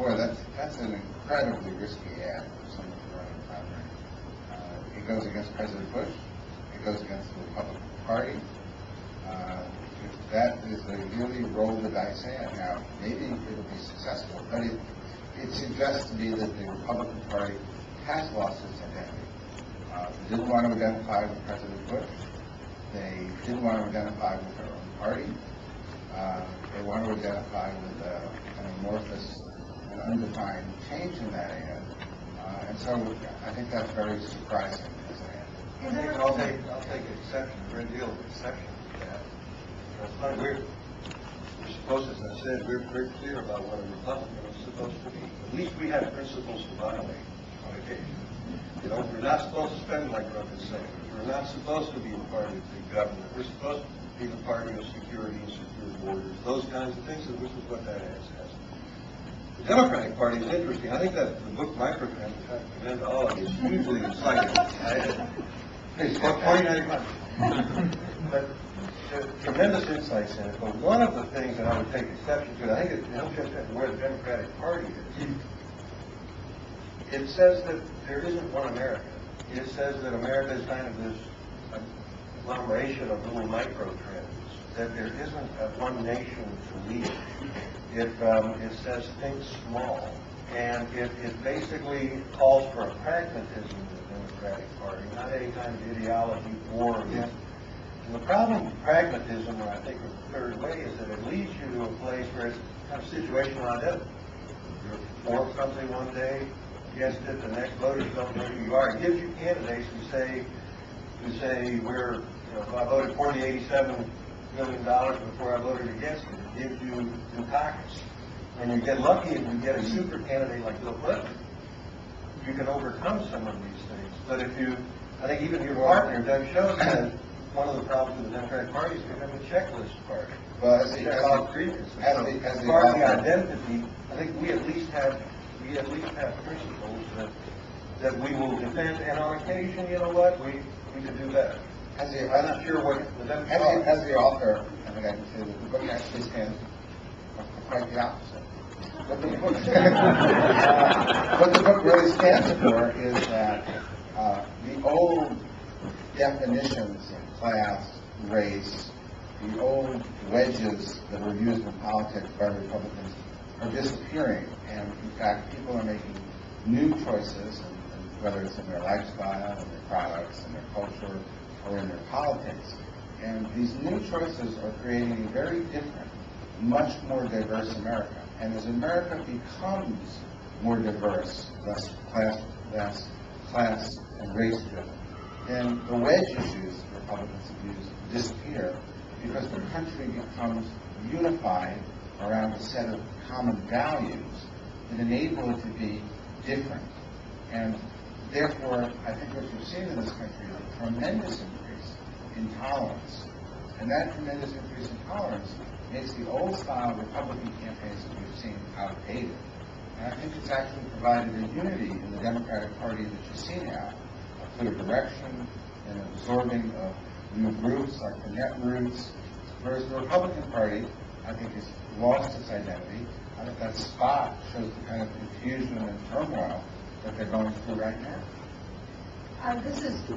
Boy, that's an incredibly risky ad for someone to run in primary. It goes against President Bush. It goes against the Republican Party. If that is a really roll the dice ad, now maybe it'll be successful, but it suggests to me that the Republican Party has lost its identity. They didn't want to identify with President Bush. They didn't want to identify with their own party. They want to identify with an amorphous and undefined change in that ad. And so I think that's very surprising as an ad. I'll take exception, a great deal of exception to that. That's funny. We're supposed, as I said, we're very clear about what a Republican is supposed to be. At least we have principles to violate on occasion. You know, we're not supposed to spend like Rucker said. We're not supposed to be the party of the government. We're supposed to be the party of security and secure borders, those kinds of things, and which is what that ad says. The Democratic Party is interesting. I think that the book Microtrend, which I commend to all of you, is hugely exciting. It's 2095. But tremendous insights in it. But one of the things that I would take exception to, I think it helps us at where the Democratic Party is. It says that there isn't one America. It says that America is kind of this agglomeration of little micro trends, that there isn't one nation to lead. It says think small, and it basically calls for a pragmatism in the Democratic Party, not any kind of ideology or against. And the problem with pragmatism, I think, with the third way, is that it leads you to a place where it's kind of situational identity. You're for something one day, against it the next, voters don't know who you are. It gives you candidates who say we're, you know, I voted for the $87 million before I voted against it. It gives you Dukakis. And you get lucky and you get a super candidate like Bill Clinton, you can overcome some of these things. But if you, I think even your partner, Doug Schoen, said one of the problems with the Democratic Party is becoming a checklist party. Well, as the party identity, I think we at least have principles that we will defend, and on occasion, you know what, we can do better. I'm not sure what the Democratic as the author, I think I can say that the book actually stands for quite the opposite. What the book really stands for is that the old definitions of class, race, the old wedges that were used in politics by Republicans are disappearing, and in fact people are making new choices, and whether it's in their lifestyle, in their products, in their culture, or in their politics. And these new choices are creating a very different, much more diverse America. And as America becomes more diverse, less class and race driven, then the wedge issues Republicans have used disappear, because the country becomes unified around a set of common values that enable it to be different. And therefore, I think what you've seen in this country is a tremendous increase in tolerance. And that tremendous increase in tolerance makes the old style Republican campaigns that we've seen outdated. And I think it's actually provided a unity in the Democratic Party that you see now, a clear direction and absorbing of new groups like the net roots, whereas the Republican Party, I think, has lost its identity. I think that spot shows the kind of confusion and turmoil that they're going through right now. This is